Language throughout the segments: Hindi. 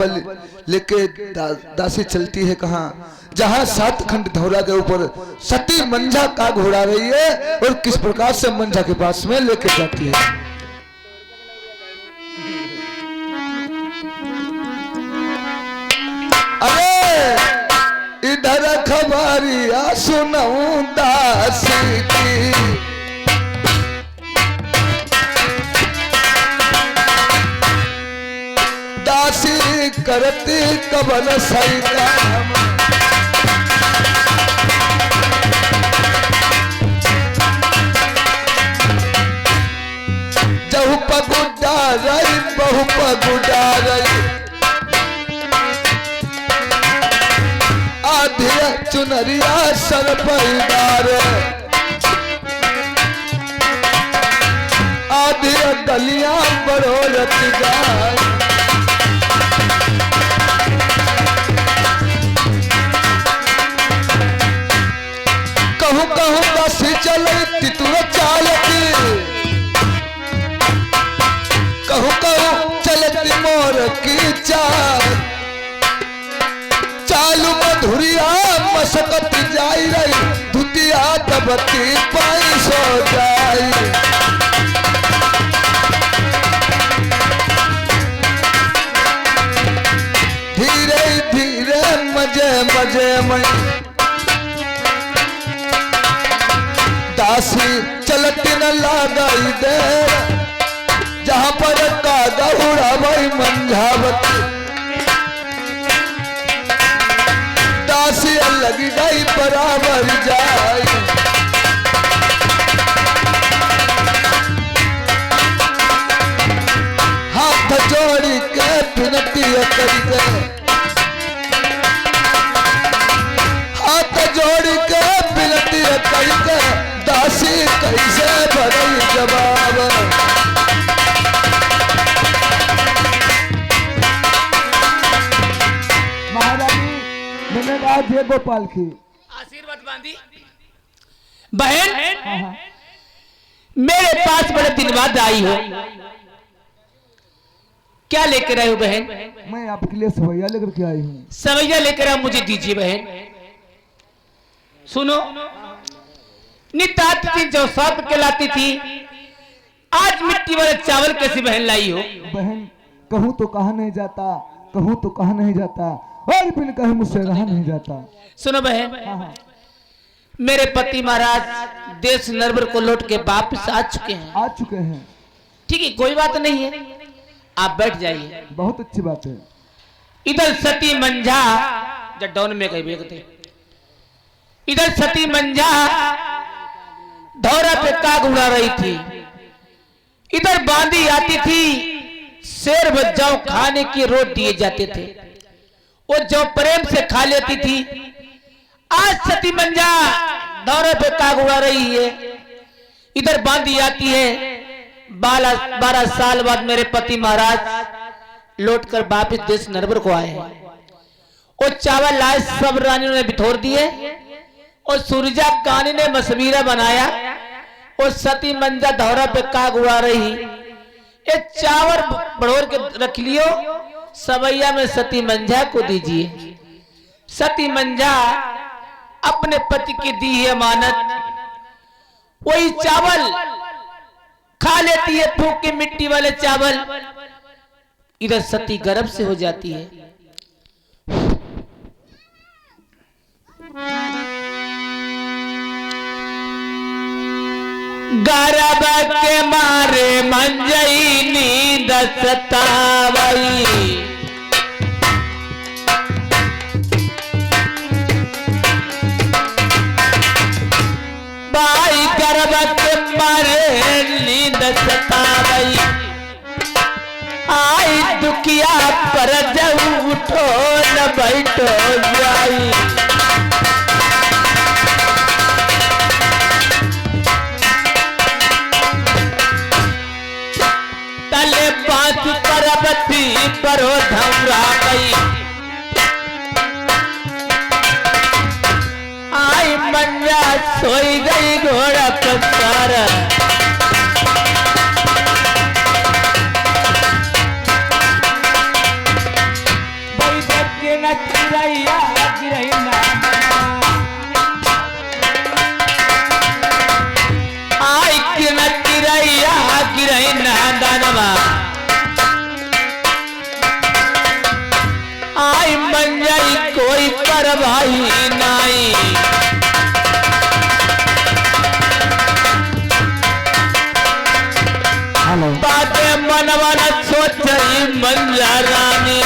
लेके दासी चलती है कहाँ, जहाँ 7 खंड धौरा के ऊपर सती मंझा का घोड़ा रही है और किस प्रकार से मंझा के पास में लेके जाती है। अरे इधर खबरिया सुनाऊं दासी की, दासी करती कबल सही काम, जहु पगुडा रही बहु पगुडा रही, आधी चुनरिया सर पैदार, आधी गलियां बड़ोरत जाए, कहूँ कहूँ दासी चले तितुर चालती, कहूँ कहूँ चलती मोर की चाल, चालू मधुरिया मशकत जाई रही, धुतिया दबती पाई सो जाई, धीरे धीरे मजे मजे में दासी चलती न लगाई दे, जहाँ पर कागा उड़ा भाई मंझावती, दासी लगी गई बराबर जाए, हाथ जोड़ी के विनती करके, हाथ जोड़ी के विनती करके, दासी कैसे भरई जवाब, महारानी मैंने राज है गोपाल की आशीर्वाद बांधी। बहन मेरे पास बड़े दिन बाद आई हो, क्या लेकर आई हो बहन? मैं आपके लिए सवैया लेकर के आई हूँ। सवैया लेकर आओ, मुझे दीजिए बहन। सुनो, नित आती थी जो सांप कहलाती थी, आज मिट्टी वाले चावल कैसी बहन लाई हो? बहन कहूँ तो कहा नहीं जाता, कहूँ तो कहा नहीं जाता, और बिन कहे मुझसे रहा नहीं जाता। सुनो बहन, मेरे पति महाराज देश नरवर को लौट के वापस आ चुके हैं। ठीक है, कोई बात नहीं है, आप बैठ जाइए। बहुत अच्छी बात है। इधर सती मंझा जड्डौन में कहीं बेचते, इधर सती मंझा धौरा पे काग उड़ा रही थी, इधर बांदी आती थी, शेर बच्चाओं खाने की रोट दिए जाते थे, वो जो प्रेम से खा लेती थी। आज सती मंझा धौरे पे काग उड़ा रही है, इधर बांदी आती है। 12 साल बाद मेरे पति महाराज लौटकर वापिस देश नरवर को आए हैं। वो चावल लाए सब रानियों ने बिठोर दिए, और सूरजा कानी ने मसबीरा बनाया, और सती मंझा धौरा पे काग उड़ा रही। ये चावल बढ़ोर के रख लियो, सवैया में सती मंझा को दीजिए। सती मंझा अपने पति की दी है अमानत, वही चावल खा लेती है, फूक के मिट्टी वाले चावल। इधर सती गर्भ से हो जाती है। गर्भ के मारे मंजई नींद सतावई, बाई गर्भ के मारे नींद सतावई, आई दुखिया पर जऊ उठो न बैठो जाई। तले 5 परबती परो धमरा गई, आई मंजा सोई गई घोड़ा पसार। के न चिरैया गिरई ना आई के न चिरैया गिरई ना दानवा आई बन जाई कोई परवाही नाई बाते मनवा न सोचई मंजा रानी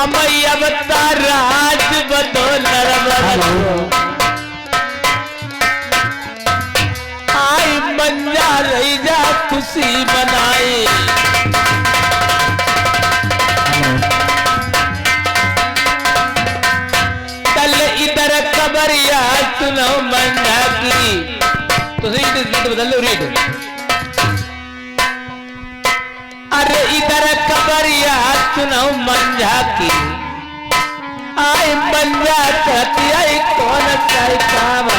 अमैया बता राज बदोलर आई मंजा रही जा खुशी बनाई कल इधर खबरिया सुनो मंजा की तो रीड बदल लो रीड अरे इधर खबरिया सुनो मंझा की आई मंझा कहती आई कौन सा काम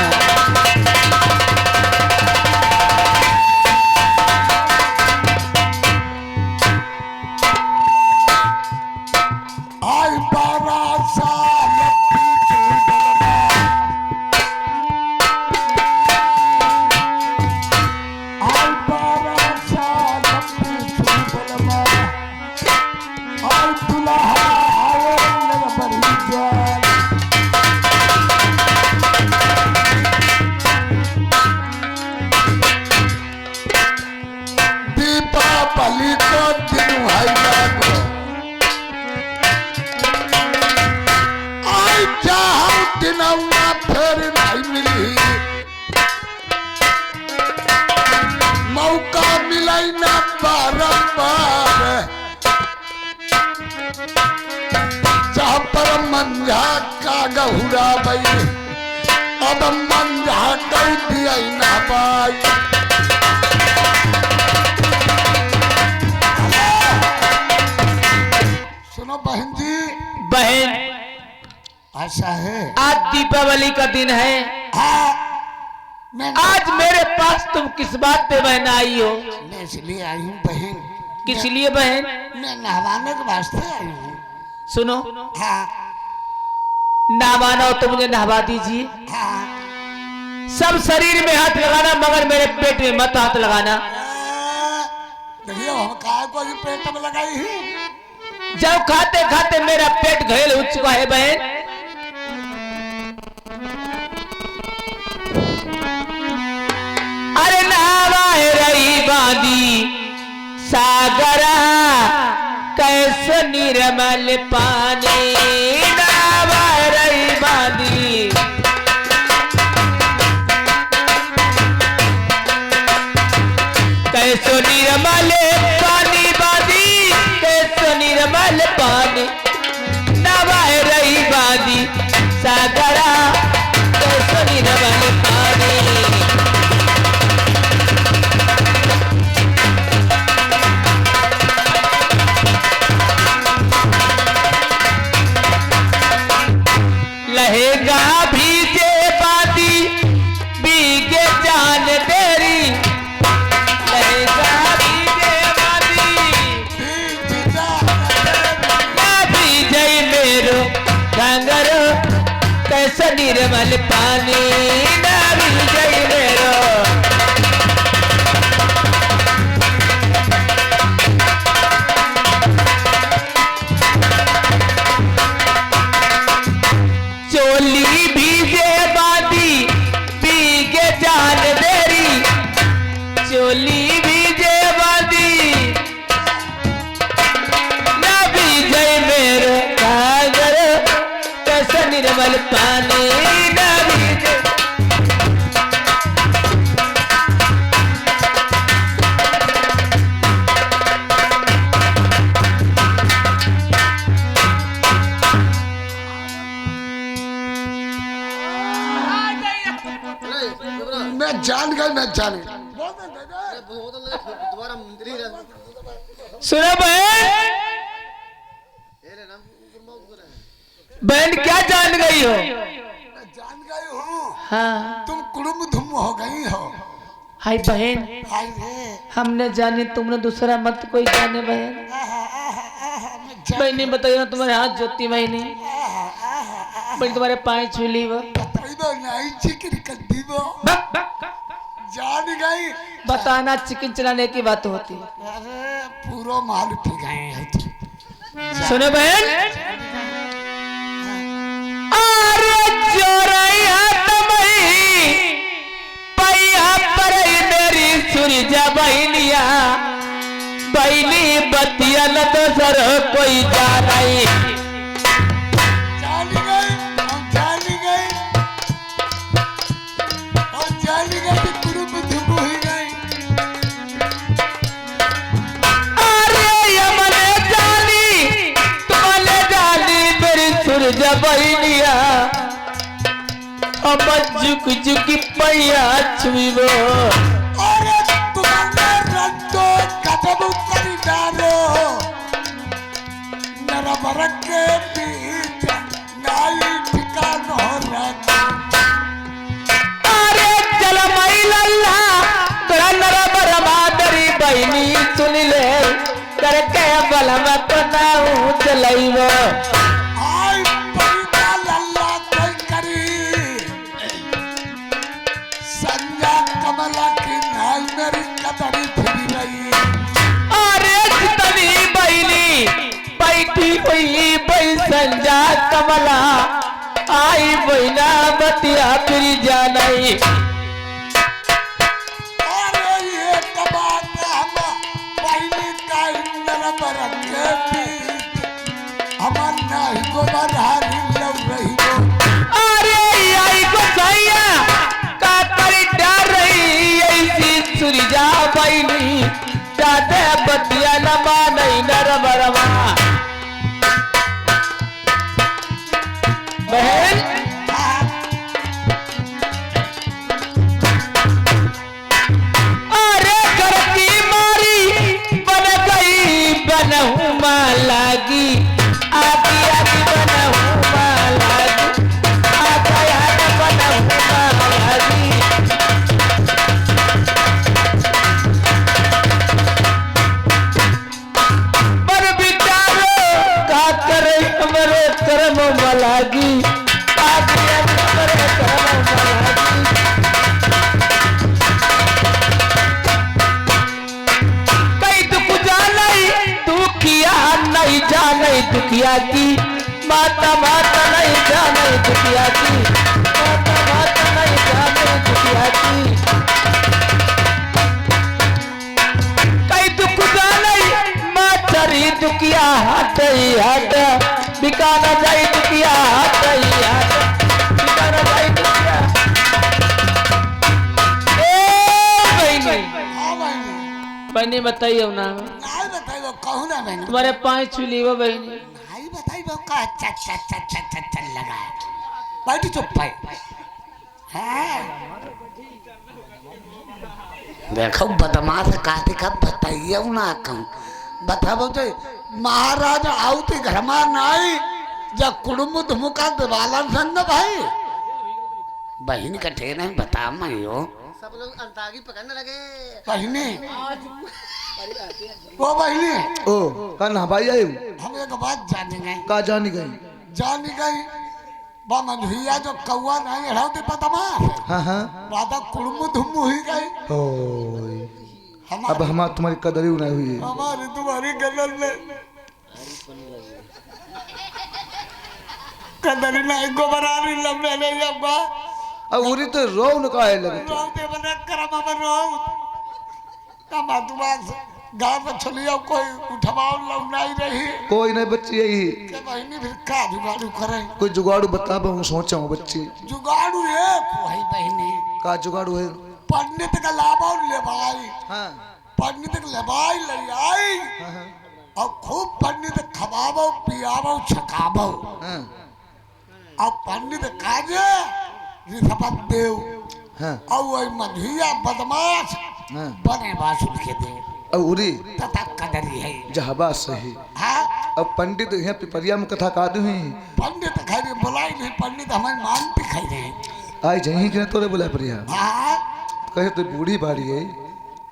आई 12 साल दीपावली को दिन आई चाहूं दिनवा फिर नहीं मिली मौका मिला ना बारंबार जहाँ पर मंझा का गहुरा बई अब मंझा कह दिया ना बाई सुनो बहन जी बहन ऐसा है आज दीपावली का दिन है हाँ आज मेरे पास तुम किस बात पे बहन आई हो मैं इसलिए आई हूँ बहन किस लिए बहन मैं नहवाने के वास्ते आई हूँ सुनो हाँ नहवाना हो तो मुझे नहवा दीजिए हाँ सब शरीर में हाथ लगाना मगर मेरे पेट में मत हाथ लगाना देखिए हम काय को पेट में लगाई ही जब खाते खाते मेरा पेट घायल हो चुका है बहन अरे नहवाए रही बांधी सागरा कैसे निर्मल पानी नहवाए रही बांधी कैसो निर्मल पानी बांधी कैसो निर्मल पानी नवाए रही बांधी सागरा कैसो निर्मल पानी लहेगा भीजे बांधी बीगे जान तेरी लहेगा भीजे बांधी ना भीजे मेरो घंगरो कैसे निर्मल पानी ना भीजे मेरो चोली भीजे बांधी पीगे जान देरी चोली भीजे बांधी ना भीजे मेरो कागर कैसे निर्मल पानी ना भीजे मैं जान गई सुनो बहन बहन क्या जान गई हो मैं जान गई हूँ हाँ तुम कुड़ुम धुम हो गई हो हाय बहन हाय रे हमने जाने तुमने दूसरा मत कोई जाने बहन आहा, आहा। बहनी बताइए ना, तुम्हारे हाथ जोती बहनी, बहनी तुम्हारे पाँव छू ली वो। नहीं चिकन कर दी वो जान गई। बताना चिकन चलाने की बात होती है। अरे पूरा माल पी गए हैं तू। सुनो बहन, अरे जोरैया तमई पैया परई मेरी सुरजा बहनिया, बहनी बतिया न तो सर कोई जानाई। जान गई हम जान गई और जान गई पूरे में धुप हो गई। अरे यमने जानी तुमने जानी मेरी सुरजा बहनिया, अब झुक झुक पैया छुईबो। अरे तुम्हारे रंगो कदम करी डालो नरबर के बीच नाई ठिकान हो रहा। अरे चल मई लल्ला बड़ा नरबर मादरी बहनी सुन ले, करके बल में पनाऊ चलाइबो। आई परिता लल्ला कोई करी संजा कमला की नाई मेरी कदरी फिर रही। अरे जितनी बहनी बैठी हुई बैसंजा कमला, आई बहना बतिया फिर जानाई। अरे ये कबात हम पहली का नरबर के बीच हमार नाई को बरहारी लग रही हो। अरे आई गोसाइया का करी डर रही ऐसी सुरजा बहनी, जाते बतिया न मानई नरबरमा। बहन अरे घर की मारी बन गई बनहू लागी, आगी आगी बनहू लागी, आगा याद बनहू लागी। पर बिचारो का करे हमरे कर्म मलागी, आगी आगी हमरे कर्म मलागी। कई दुख जानई दुखिया नहीं जानई दुखिया की, माता माता नहीं जानई दुखिया की, माता माता नहीं जानई दुखिया की। कई दुख जानई माचरी दुखिया हट हट, बिकाना जाई दुखिया हट हट, बिकाना जाई दुखिया। ए बहनी, हाँ बहनी बहनी बताइए ना, नाई बताइए कहूँ ना बहनी। तुम्हारे पाँव छू ली वो बहनी। नाई बताइए का अच्छा अच्छा अच्छा अच्छा अच्छा अच्छा लगा है। बैठी चुप भाई। हाँ देखो बदमाश कहते कब बताइए ना कहूँ बताबो जो महाराज आउती घर में नाई जब कुड़ुम धुमुका दिवाला संग भाई बहन का ठेना बता मैं हो। सब लोग अंतागी पकड़ने लगे। बहनी वो बहनी ओ का नहबाई आई हम एक बात जानेंगे। का जानी गई बा मधुइया जो कौआ नहीं रहते बदमाश हाँ हाँ बादा कुड़ुम धुम हुई गई। ओए अब हमारे हमारी तुम्हारी कदरी नहीं हुई है। हमारी तुम्हारी गदर में कदरी नहीं गोबरारी लमने नहीं जबा अब उरी तो रो न काहे लगे रोते बने करम में रो कमा तुम्हारे गांव में छलिया कोई उठवाओ लव नहीं रही कोई नहीं बच्ची यही के बहनी फिर का जुगाड़ू करे कोई जुगाड़ू बता मैं सोचा हूँ बच्ची जुगाड़ू है वही बहनी का जुगाड़ू है पंडित का लाभा ले भाई हाँ पंडित का लबाई ले आई हाँ हाँ और खूब पंडित खवाबो पियाबो छकाबो हाँ और पंडित काजे रिथपत देव हाँ और वही मधुया बदमाश हाँ बने बासुर के देव अब उरी तथा कदरी है। जहाबा सही हाँ अब पंडित यहाँ पिपरिया में कथा का हुई पंडित खैर बुलाई नहीं पंडित हमें मानते खैरे आई जही के तोरे बोला परिया हाँ कहे तो बूढ़ी बाड़ी है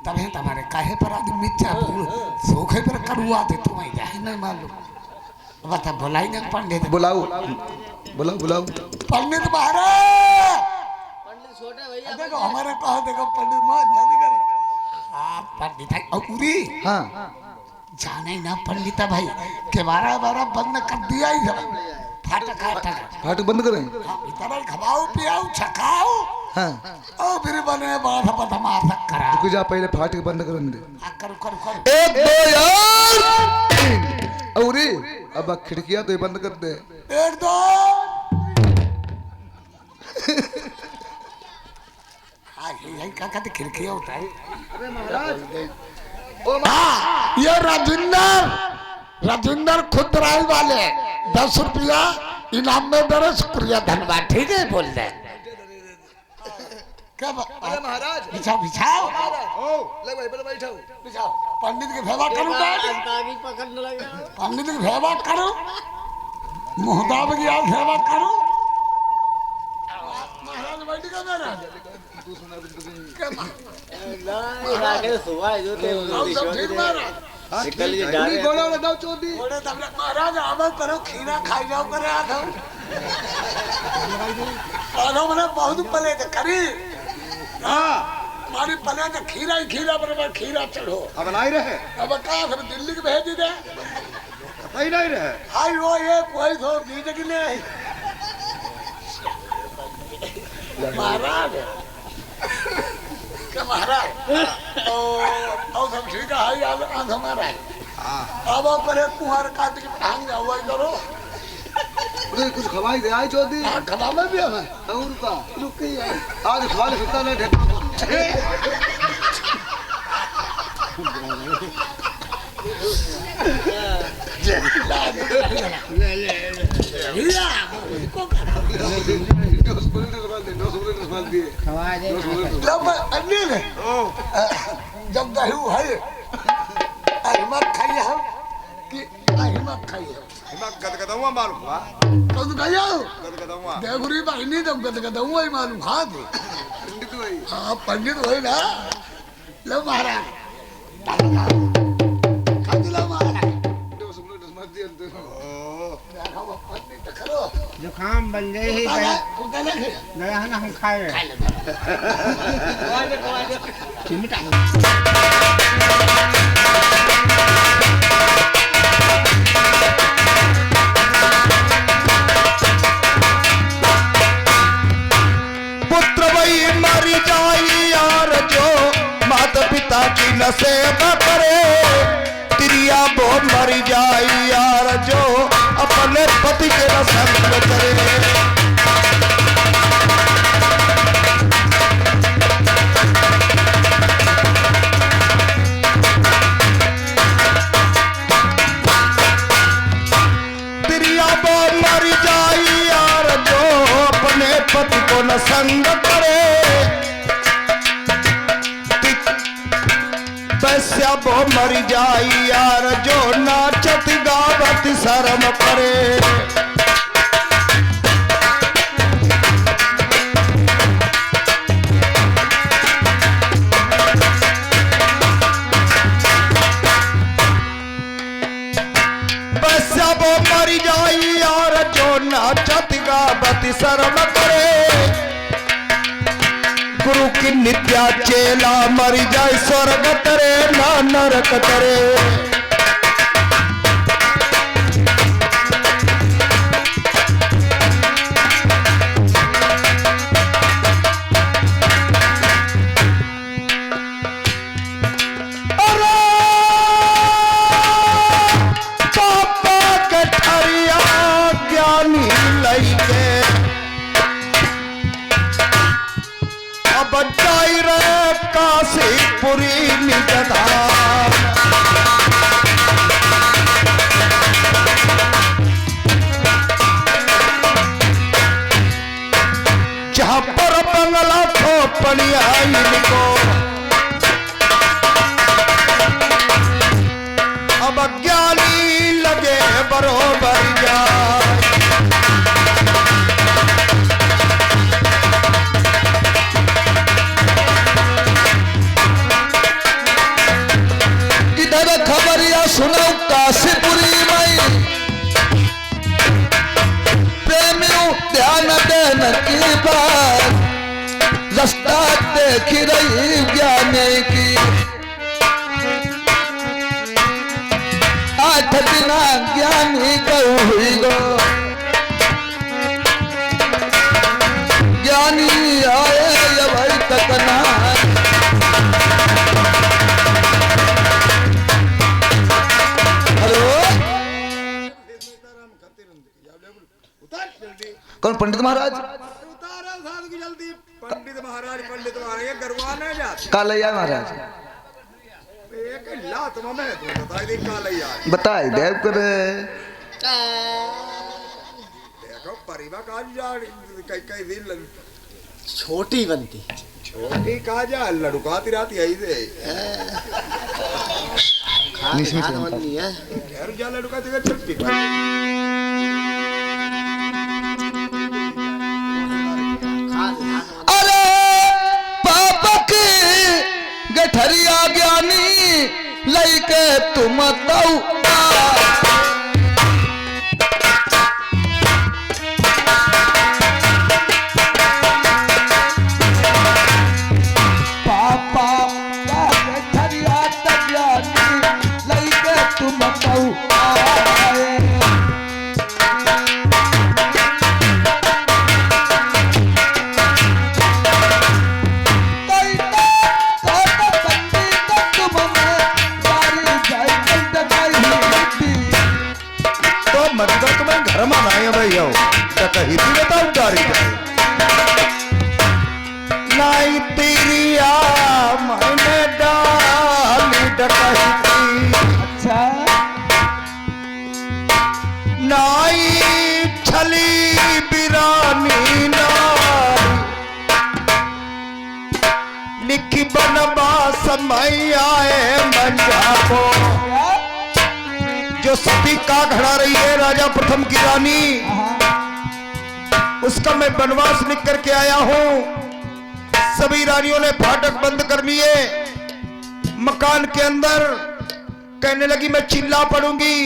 तभी तुम्हारे काहे पर आदमी मिर्चा सूखे पर करुआ दे तुम्हें जाए नहीं मालूम। बता बुलाएंगे पंडित। बुलाओ बुलाओ बुलाओ। पंडित महाराज पंडित छोटे भैया देखो हमारे कहा देखो पंडित महाराज नहीं करे। पंडित है औरी हाँ जाने ना पंडित भाई के बारह बंद कर दिया ही फाटक फाटक बंद करें। इतना खवाओ पियाओ छकाओ हाँ ओ फिर बने बात बदमाश करा रुक जा, पहले फाटक बंद करने दे। करो करो करो। एक दो यार तीन औरी अब खिड़कियां तो ये बंद कर दे। एक दो हाँ यही क्या कहते खिड़कियां होता है। अरे महाराज हाँ ये राजेंद्र खुदराई वाले 10 रुपया इनाम में दे रहे, शुक्रिया धन्यवाद। ठीक है बोल रहे क्या अरे महाराज बिछाओ बिछाओ ले भाई पहले बैठाओ। बिछाओ। पंडित की सेवा करूँ अंतागी पकड़ने लगे। पंडित की सेवा करूँ मुहताब की आज सेवा करूँ। महाराज बैठ गए महाराज आगे सुबह जो थे सब ठीक महाराज निकल के नहीं गोड़ा लगाओ चोदी। बोले तब महाराज आवे करो खीरा खाई जाओ करे आखो आनो मैंने बहुत पले थे करी हाँ हमारी पले थे खीरा ही खीरा बराबर खीरा चढ़ो अब नहीं रहे। अब कहा सब दिल्ली के भेज दे नहीं नहीं रहे। हाय वो ये कोई तो बीज के लिए महाराज क्या महाराज और सब ठीक है हाय आज हमारा अब पहले कुहार काट के पढ़ाएंगे हुआ करो उधर कुछ खवाई दे आई चौधरी। हाँ खबा में भी हमें और का रुक गई है आज खवा ले सकता नहीं ढेका जब दही है अहिमत खाई हम कि अहिमत खाई हम गदगदुआ मालूम हुआ तो गया गदगदुआ देवरी बहनी जब गदगदुआ ही मालूम खा दे पंडित भाई हाँ पंडित वही ना लो महाराज खा दिला महाराज पंडित करो जुकाम बन गए ही गया गया है ना हम खाए चिमटा पुत्र वही मरी जाई यार जो माता पिता की न सेवा करे तिरिया वो मरी जाई यार जो अपने पति के न संग करे। तिरिया वो मरी जाई यार जो अपने पति को न संग करे वैश्या वो मरी जाई यार जो नाचत गावत शर्म करे। वैश्या वो मरी जाई यार जो नाचत गावत शर्म करे गुरु की नित्या चेला मर जाए स्वर्ग तरे ना नरक तरे। अरे पापा के ठरिया ज्ञानी लइके अब जाई रे काशीपुरी निजधाम जहाँ पर बंगला खोपड़िया इनको अब ज्ञानी लगे बरोबर जाए। इधर खबरिया सुनो काशीपुरी की बात रास्ता देख रही ज्ञानी की। 8 दिन ज्ञानी कहूँ गो ज्ञानी आए अभी तक ना। हेलो कौन पंडित महाराज? उतारा साधु की जल्दी। पंडित महाराज गरवा नहीं जाते। कालैया महाराज एक लात में तो बता दी कालैया। बताई देव करे देखो परिवा काज जा कई कई दिन छोटी बनती छोटी कहा जा लड़ुकाती रहती है इसे खान बनती है। घर जा लड़ुकाती है छोटी। अरे पापा की गठरिया ज्ञानी लैके तुम तऊ पापा का गठरिया ज्ञानी लैके तुम तऊ आए। मतलब तुम्हें घर में आए भाई हो कही थी बताओ जारी नाई तेरी मैंने डाली डकही अच्छा नाई छली बिरानी नाई लिखी बनबा समय आए मंजा को जो सती का घड़ा रही है राजा प्रथम की रानी उसका मैं वनवास लिख करके आया हूं। सभी रानियों ने फाटक बंद कर लिए मकान के अंदर। कहने लगी मैं चिल्ला पड़ूंगी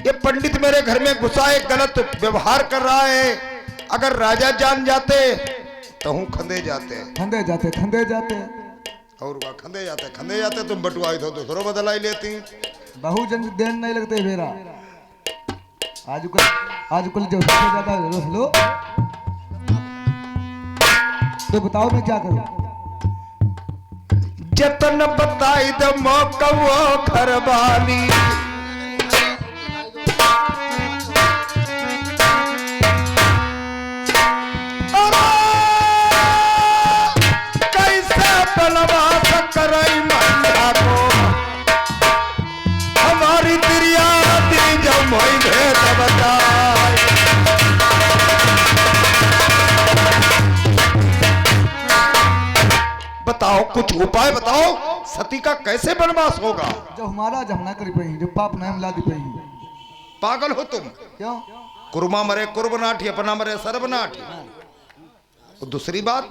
ये पंडित मेरे घर में घुसा है गलत व्यवहार कर रहा है। अगर राजा जान जाते तो हूं खंदे जाते खंदे जाते और वह खंदे जाते तुम बटुआई तो दूसरों बदलाई लेती। बहु जन देन नहीं लगते मेरा आजकल जो सबसे ज्यादा रोस लो तो बताओ मैं क्या करूं? जतन बताई दो मौका वो घरवाली कैसे बनवास करई मंडा को हमारी तिरिया दी जब मोई भेद बताए। बताओ कुछ उपाय बताओ सती का कैसे वनवास होगा? जो हमारा जमना करी पई जो पाप नाम ला दी पई। पागल हो तुम? क्यों? कुर्मा मरे कुर्बनाठी अपना मरे सर्वनाठी। और दूसरी बात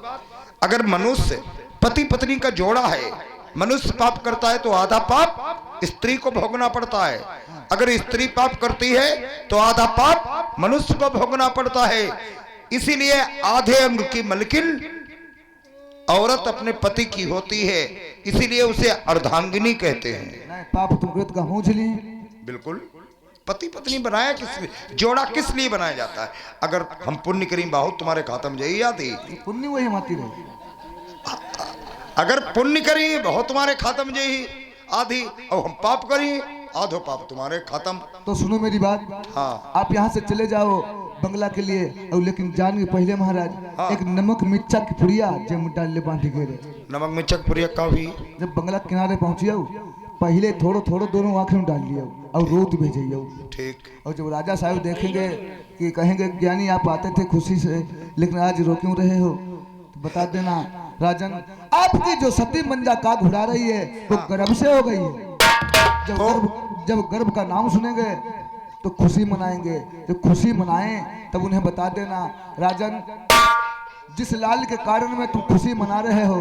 अगर मनुष्य पति पत्नी का जोड़ा है मनुष्य पाप करता है तो आधा पाप स्त्री को भोगना पड़ता है। अगर स्त्री पाप करती है तो आधा पाप मनुष्य को भोगना पड़ता है। इसीलिए आधे अंग की मलकिन औरत अपने पति की होती है इसीलिए उसे अर्धांगिनी कहते हैं। नहीं पाप तुम का हूंझली बिल्कुल। पति पत्नी बनाया किस लिए जोड़ा किस लिए बनाया जाता है? अगर हम पुण्य करें बहुत तुम्हारे खातम जही आती पुण्य वही माती रहे। अगर पुण्य करी बहुत तुम्हारे खातम जही आधी और हम पाप करी आधो पाप तुम्हारे खत्म। तो सुनो मेरी बात। हाँ। आप यहाँ से चले जाओ बंगला के लिए और लेकिन जान पहले महाराज हाँ। एक नमक मिर्चा की पुड़िया जम डाल ले बांधी के नमक मिर्चा की पुड़िया का भी जब बंगला किनारे पहुंचियो पहले थोड़ो थोड़ो दोनों आंखें में डाल लियो और रोत भेजियो। ठीक। और जब राजा साहब देखेंगे कि कहेंगे ज्ञानी आप आते थे खुशी से लेकिन आज रो क्यों रहे हो तो बता देना राजन आपकी जो सती मंजा का घुड़ा रही है वो गर्भ से हो गई है। जब गर्भ का नाम सुनेंगे तो खुशी मनाएंगे। जब खुशी मनाएं तब उन्हें बता देना राजन जिस लाल के कारण में तुम खुशी मना रहे हो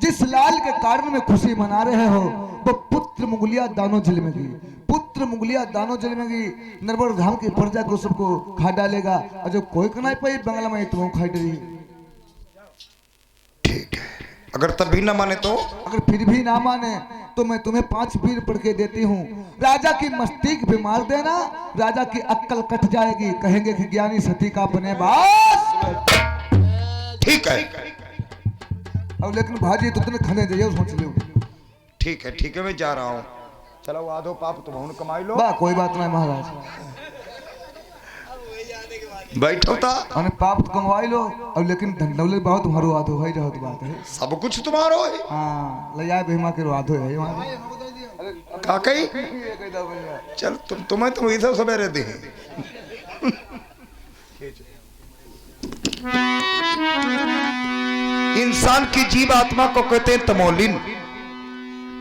जिस लाल के कारण में खुशी मना रहे हो वो पुत्र मुगलिया दानो जेल में गई, पुत्र मुगलिया दानो जेल में गई, नरवर धाम की प्रजा को सबको खा डालेगा और जो कोई कनाई पाई बंगला में तुम खाई डरी। ठीक है, अगर तब भी ना माने तो? अगर फिर भी ना माने तो मैं तुम्हें 5 पीर पढ़ के देती हूँ। राजा की मस्तिष्क पे मार देना, राजा की अक्कल कट जाएगी, कहेंगे कि ज्ञानी सती का बने बास। ठीक है। अब लेकिन भाजी तो तुमने खाने जाइए सोच लो। ठीक है मैं जा रहा हूँ। चलो आधो पाप तुम कमाई लो। बा कोई बात नहीं महाराज, बैठो था अने पाप तो कमवाई लो, अब लेकिन धन दौलत बहुत तुम्हारो आधो है, जो बात है सब कुछ तुम्हारो है। हाँ ले जाए भीमा के आधो है का कही चल तुम्हें तुम इधर सवेरे दे। इंसान की जीव आत्मा को कहते हैं तमोलिन।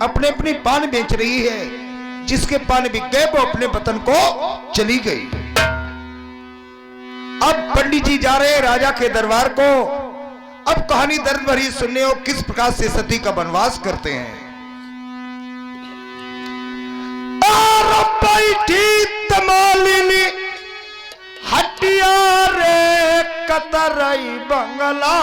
अपने अपनी पान बेच रही है, जिसके पान बिक गए वो अपने वतन को चली गई। अब पंडित जी जा रहे हैं राजा के दरबार को। अब कहानी दर्द भरी सुनने हो किस प्रकार से सती का वनवास करते हैं। और बैठी तमालिनी हटिया रे कतरई बंगला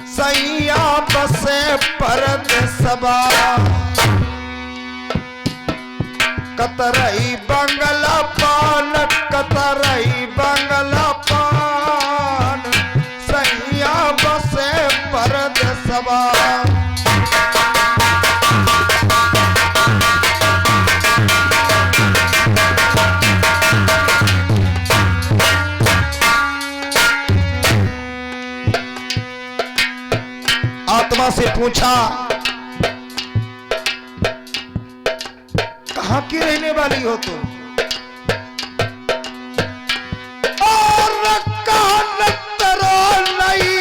सैया बसे परद सबा कतरई बंगला पान, कतरई बंगला पान सैया बसे परद सबा। आत्मा से पूछा कहां की रहने वाली हो तुम? और नहीं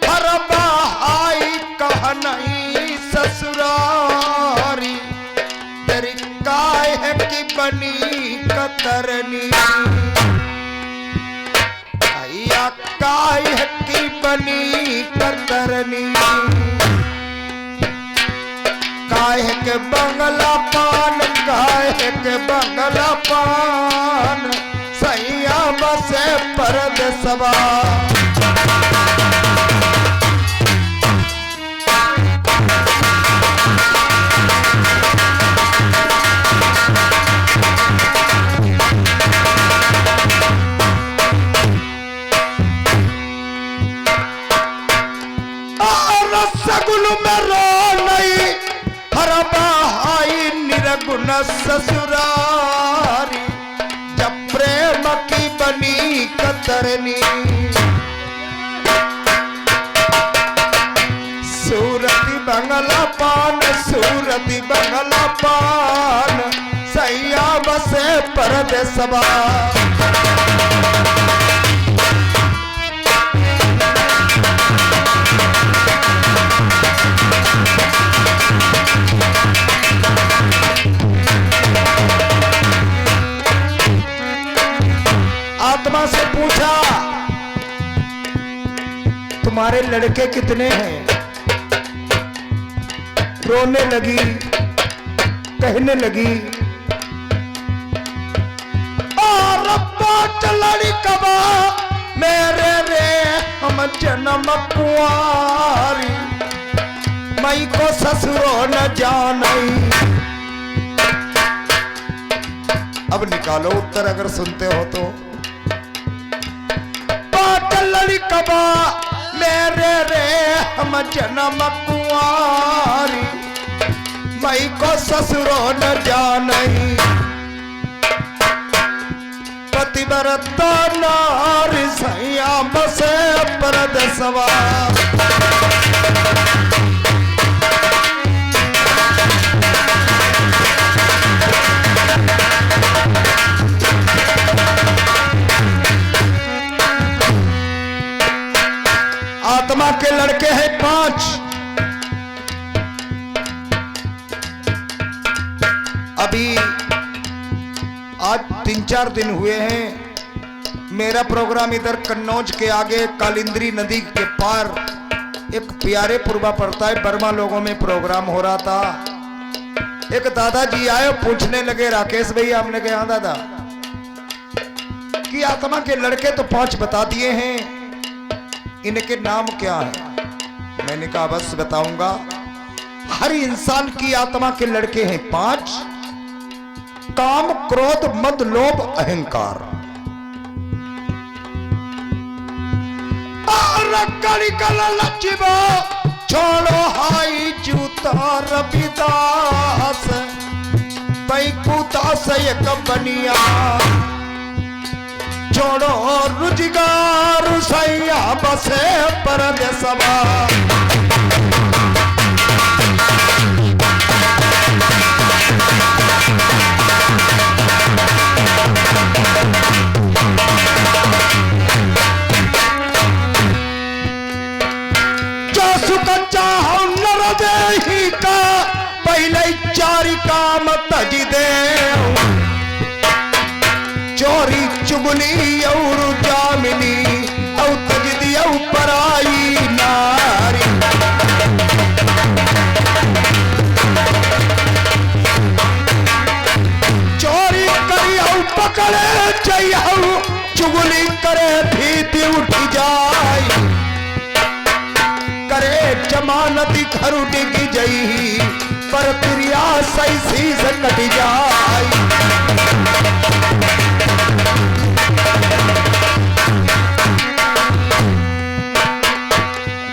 हर बहाई कह नहीं ससुरारी, तेरी काहे की बनी कतरनी, भैया काहे की बनी कतरनी, काहे के बंगला पान, काहे के बंगला पान सैया बसे परद सबा। सगुन में रो नहीं हर बहाई निरगुण ससुरारी, जब प्रेम की बनी कतरनी, सूरती बंगला पान, सूरती बंगला पान सैया बसे परद सबा। आत्मा से पूछा तुम्हारे लड़के कितने हैं? रोने लगी, कहने लगी और बाट लड़कवा मेरे रे हम जन्म कुआरी, मई को ससुरो न जानी। अब निकालो उत्तर अगर सुनते हो तो। लड़कबा मेरे रे हम जन्म कुआरी, मई को ससुरो न जानी, पतिव्रता नारी सैया बसे परद सबा। आत्मा के लड़के हैं 5। अभी आज 3-4 दिन हुए हैं मेरा प्रोग्राम इधर कन्नौज के आगे कालिंद्री नदी के पार एक प्यारे पूर्वा पड़ता है, बर्मा लोगों में प्रोग्राम हो रहा था। एक दादाजी आए, पूछने लगे राकेश भैया, हमने कहा हाँ दादा, कि आत्मा के लड़के तो 5 बता दिए हैं, इनके नाम क्या है? मैंने कहा बस बताऊंगा। हर इंसान की आत्मा के लड़के हैं 5: काम, क्रोध, मद, लोभ, अहंकार। लचिबो छोड़ो हाई जूता रविदास, पैकुदास एक बनिया, छोड़ो रुजगार सैया बसे परदेसवा। का पहले 4 काम तजी दे, चोरी चुगली और जामिनी और तज दिया पराई नारी। चोरी करी और पकड़े चाहिए, चुगली करे भीति उठ जाए, करे जमानती घर डिगी जई, पर प्रिया सही सी से कट जाए।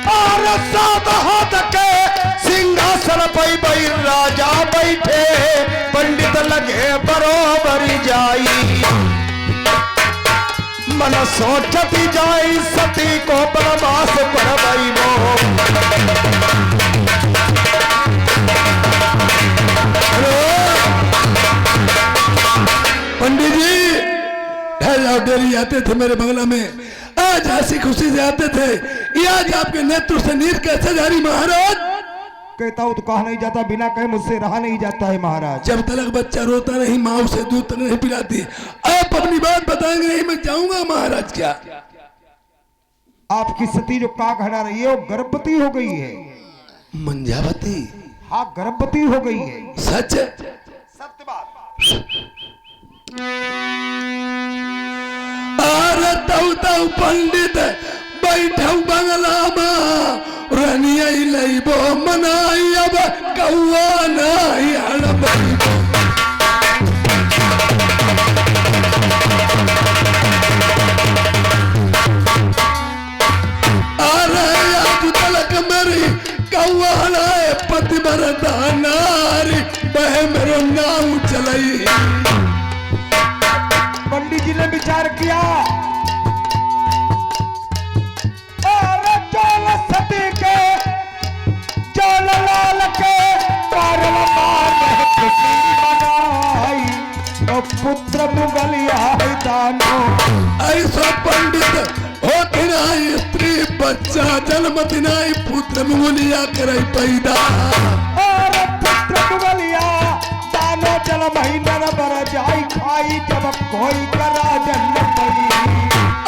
और सात हाथ के सिंहासन पर राजा बैठे, पंडित लगे बरोबर जाई, मन सोचती जाई सती को बनवास परवाई वो। पंडित जी डेली आते थे मेरे बंगला में, आज हंसी खुशी से आते थे, ये आज आपके नेतृत्व से नीर कैसे जारी महाराज? कहता हूँ तो कहा नहीं जाता, बिना कहे मुझसे रहा नहीं जाता है महाराज। जब तक बच्चा रोता नहीं, माँ उसे दूध तक नहीं पिलाती। आप अपनी बात बताएंगे नहीं, मैं जाऊंगा महाराज। क्या आपकी सती जो काग हटा रही है वो गर्भवती हो गई है? मंजावती? हाँ गर्भवती हो गई है। सच? सत्य बात। अरे तऊ पंडित बैठा बंगला में, रनिया लईबो मनाई, अब कौआ नहीं हड़बई। अरे आज तलक मेरी कौआ हड़ाए पतिव्रता नारी, वह मेरो नाम चलाई। पंडित जी ने विचार किया, सती के जल लाल के कारण बनाई, तो पुत्र मुगलिया दानो। ऐसा पंडित होती नहीं, स्त्री बच्चा जन्म दिनाई, पुत्र मुगलिया करे पैदा। और पुत्र मुगलिया दानो जल महीना बर जाई खाई, जब कोई करा जन्म पई।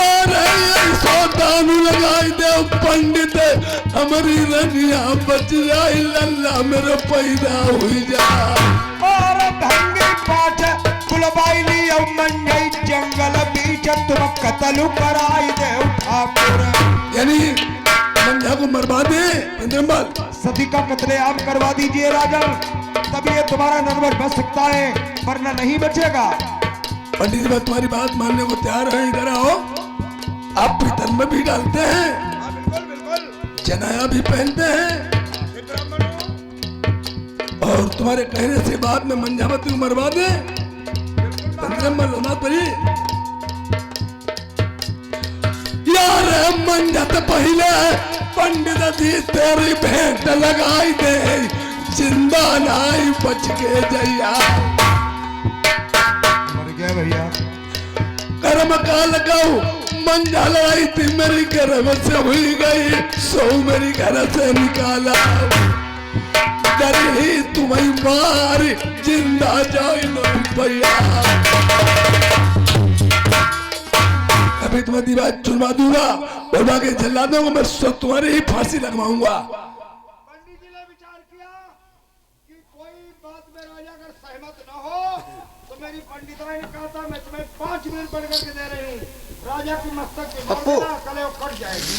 अरे ऐसा दानू लगाई दे पंडित, हमारी रनिया बच जाए, लल्ला मेरे पैदा हुई जा। और भंगी पाठ कुलबाइली और मंगई जंगल बीच, तुम कत्ल कराई दे ठाकुर। यानी मंझा को मरवा दे इंद्रमल, सती का कत्लेआम करवा दीजिए राजन, तभी ये तुम्हारा नरवर बच सकता है, वरना नहीं बचेगा। पंडित जी तुम्हारी बात मानने को तैयार है, इधर आओ। आप पीतल में भी डालते हैं, जनाया भी पहनते हैं, और तुम्हारे कहने से बाद में मंजावती को मरवा दे, यार मंजत पहले पंडित जी तेरी भेंट लगाई दे, जिंदा नाई बच के जैया। मर गया भैया। कर्म का लगाऊ, मंजा लड़ाई थी मेरी गर्भ से हुई गई, सो मेरी घर से निकाला, डर ही तुम्हें मार, जिंदा जाए लो भैया। अभी तुम्हें दीवार चुनवा दूंगा और बाकी जला दूंगा, मैं सब तुम्हारी ही फांसी लगवाऊंगा। पंडित जी ने विचार किया कि कोई बात में राजा अगर सहमत न हो तो मेरी पंडिताई ने कहा था मैं तुम्हें 5 मिनट बढ़ करके दे रही हूँ, राजा की मस्तक की पप्पू। कले कट जाएगी।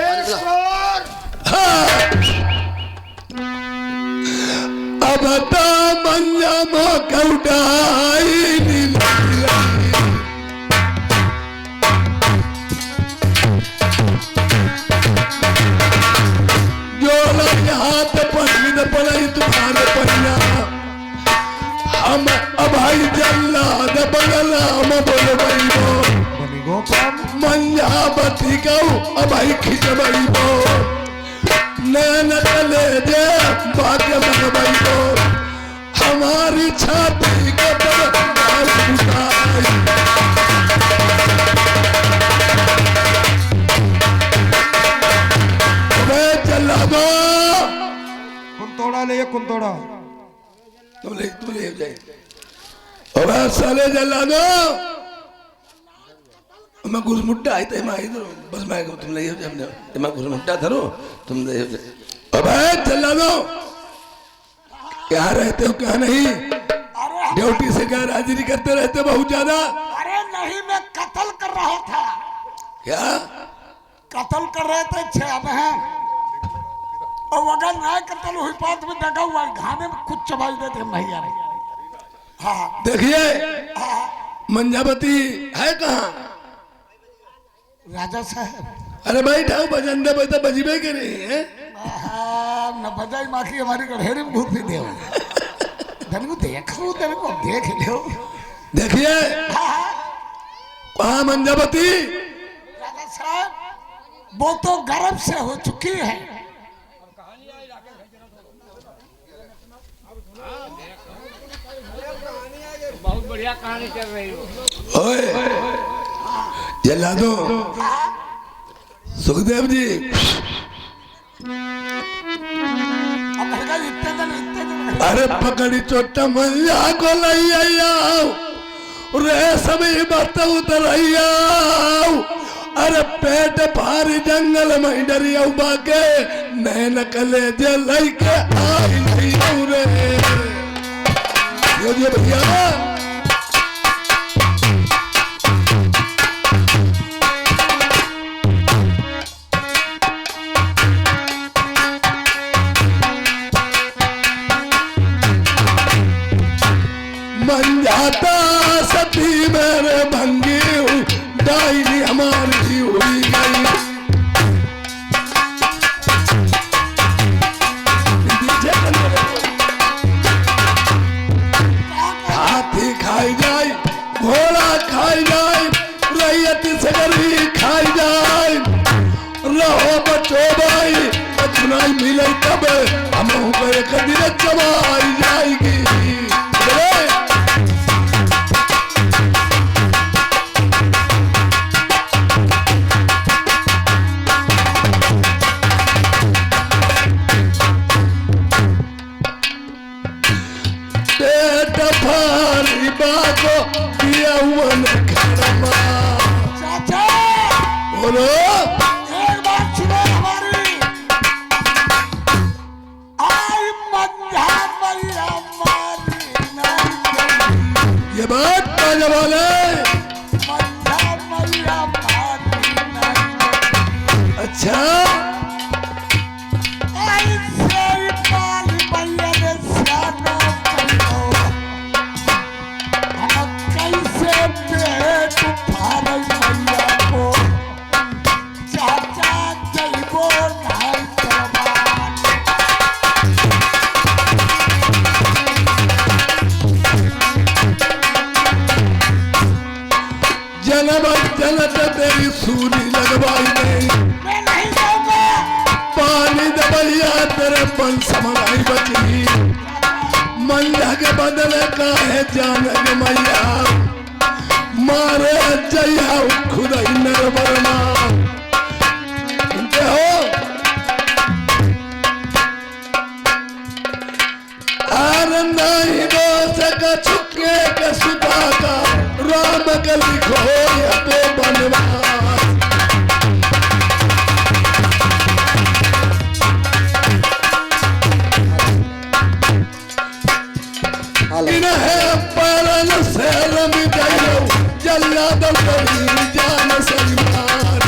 एक और अब तो मंजा मौका उठाई जो लोग हाथ पड़ी न पड़े तुम्हारे पहिया, हम अभाई जल्ला न बगला हम बोल बो मंजा बती गऊ अभाई खिंच बो नैन कले जे भाग्य मन बो हमारी छाती के पर उठाई। चला दो कुंतोड़ा ले कुंतोड़ा तुम ले जाए अबे साले जला दो मैं घुसमुट्टा आई तो मैं इधर बस मैं तुम ले जाए मैं घुसमुट्टा धरो तुम ले जाए अबे जला दो क्या रहते हो क्या नहीं ड्यूटी से क्या हाजिरी करते रहते बहुत ज्यादा। अरे नहीं, मैं कत्ल कर रहा था। क्या कत्ल कर रहे थे 6 बहन, और अगर ना कत्ल हुई बात में डगा हुआ घाने में कुछ चबाई देते भैया रे। हाँ देखिए मंजावती है कहाँ? राजा साहब अरे भाई ठाऊ बजंदे भाई तो बजीबे के नहीं है न बजाई माखी हमारी गढ़ेरी में घूम भी दे धन को देखो तेरे को देख लो। देखिए कहाँ मंजावती? राजा साहब वो तो गर्भ से हो चुकी है। बहुत बढ़िया कहानी चल रही हो। ओए जला दो सुखदेव जी। अब भड़का इतने दिन अरे पकड़ी चोटा मैया को लैया रे सभी बात उतर अरे पेट भारी जंगल में डरिया बाके नैन कले जे लैके आई नहीं रे यो भैया। मन जाता सती मेरे भंगी डायरी हमारी हुई गई। हाथी खाई जाए घोड़ा खाई जाए रैयत सगरी खाई जाए रहो बचो भाई चुनाई मिले तब हम एक दिन चबाई जाएगी। भारी बाको दिया हुआ चाचा बोलो एक बात सुनो हमारी। आई मंझा मैया मारी नहीं, ये बात ताजा बोले। मंझा मैया मारी नहीं। अच्छा आई से पाली मैया ने सियाना करो हम कैसे पेट फाड़ मैया को चाचा जइबो नहीं करवान। जनम जनत तेरी सूली लगवाई नहीं मैं नहीं जाऊंगा। पानी दबलिया तेरे पन समलाई बची मंझा के बदले का है जान मैया मारे जया खुद ही नरबरमा हो आर नहीं दो सका छुके के सुधा का राम का लिखो या तो बनवा दिन है पालन शहर में जाइयो जल्लाद करीम जान सलमान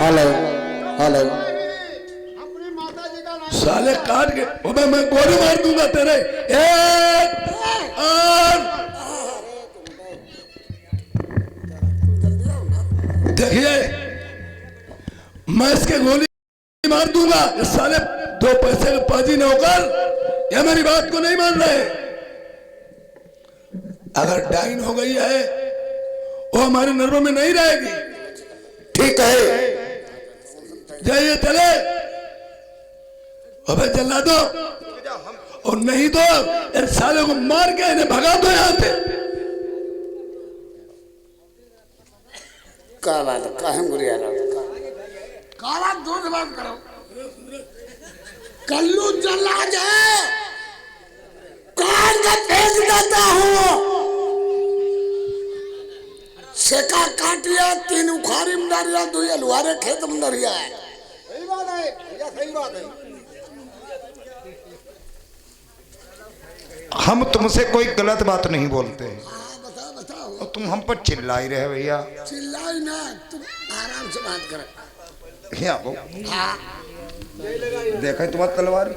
हेलो हेलो अपनी माता जी का नाम साले काट के अबे मैं गोली मार दूंगा तेरे एक और देखिए मैं इसके गोली मार दूंगा ये साले 2 पैसे के पाजी नौकर ये मेरी बात को नहीं मान रहे अगर डाइन हो गई है वो हमारे नर्वों में नहीं रहेगी ठीक है जाइए चले अबे जला दो और नहीं तो इन सालों को मार के इन्हें भगा दो यहाँ से क्या बात है कहें बुरिया काला दूध बात करो कल्लू जला जाए काट का फेंक देता हूँ सेका काटिया 3 उखारी में डरिया 2 अलुआरे खेत में डरिया सही बात है भैया सही बात है हम तुमसे कोई गलत बात नहीं बोलते हैं बताओ बताओ और तुम हम पर चिल्ला ही रहे भैया चिल्लाई ना तुम आराम से बात करो यहाँ वो हाँ देखा है तुम्हारी तलवार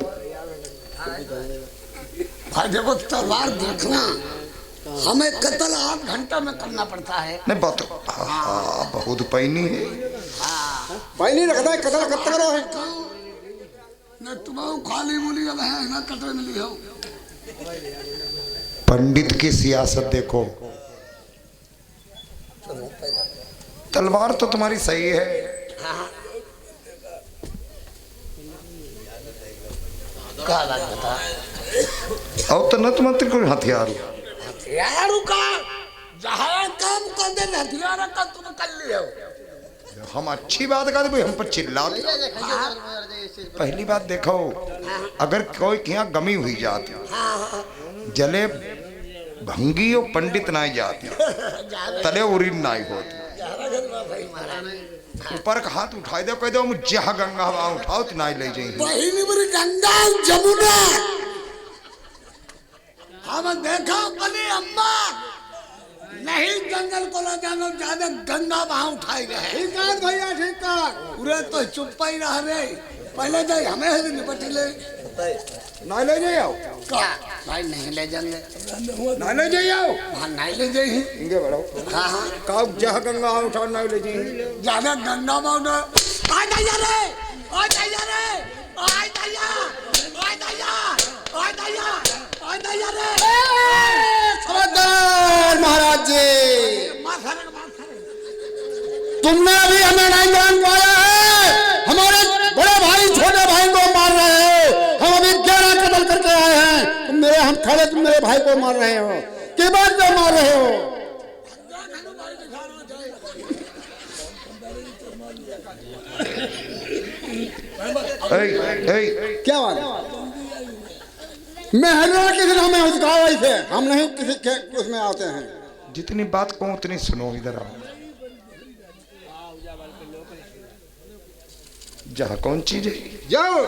भाई देखो तलवार देखना हमें कत्ल 8 घंटा में करना पड़ता है नहीं बहुत हाँ बहुत पैनी है भाई नहीं रखता है कतरा कत्ता करो है न तुम्हारा खाली बोली अब है ना कतरे मिली हो पंडित की सियासत देखो तलवार तो तुम्हारी सही है क्या बात बता और तो न तुम्हारे कोई हथियार हो हथियारों का जहाँ काम कर दे हथियार का तुम कर लियो हम अच्छी बात कर भाई हम पर चिल्लाते पहली बात देखो अगर कोई यहाँ गमी हुई जाती जले भंगी और पंडित ना जाती तले उरी ना होती ऊपर का हाथ उठाई दो कह दो मुझे गंगा वहां उठाओ तो ना ले जाएंगे बहिनी मेरी गंगा जमुना हम देखा बनी अम्मा नहीं जंगल को ले जानो ज्यादा गंगा वहां उठाई गए ठीक है भैया ठीक है पूरे तो चुप ही रह रहे पहले तो हमें निपट ले ना ले जाओ का भाई नहीं ले जाएंगे ना ले जाओ वहां नहीं ले जाए इंगे बढ़ो हाँ हाँ काउ जह गंगा उठा ना ले जाए ज्यादा गंगा माउंट आ जाइए रे आ जाइए रे आ जाइए आ जाइए आ जाइए आ जाइए रे खबरदार महाराज जी तुमने अभी हमें नहीं जान पाया है हमारे बड़े भाई छोटे भाई को मार रहे हो हम अभी 11 कत्ल करके आए हैं तुम मेरे भाई को मार रहे हो कि बात पे मार रहे हो क्या बात मैं हर किसी दिन हमें उसका थे हम नहीं किसी के उसमें आते हैं जितनी बात कहूँ उतनी सुनो इधर आओ जहाँ कौन चीज है जाओ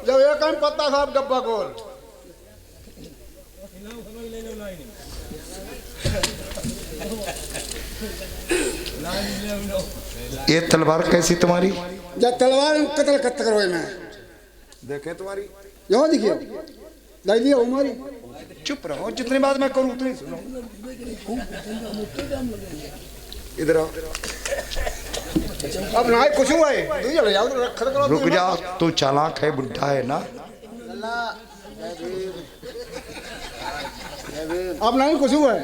जब एक काम पत्ता साहब डब्बा खोल ये तलवार कैसी तुम्हारी जब तलवार कत्ल करो मैं देखे तुम्हारी यहाँ देखिए लाई दिया हमारी चुप रहो जितनी बात मैं करूँ उतनी सुनो इधर आओ अब ना कुछ हुआ है रुक जा तू चालाक है बुढ़ा है ना अब नहीं कुछ हुआ है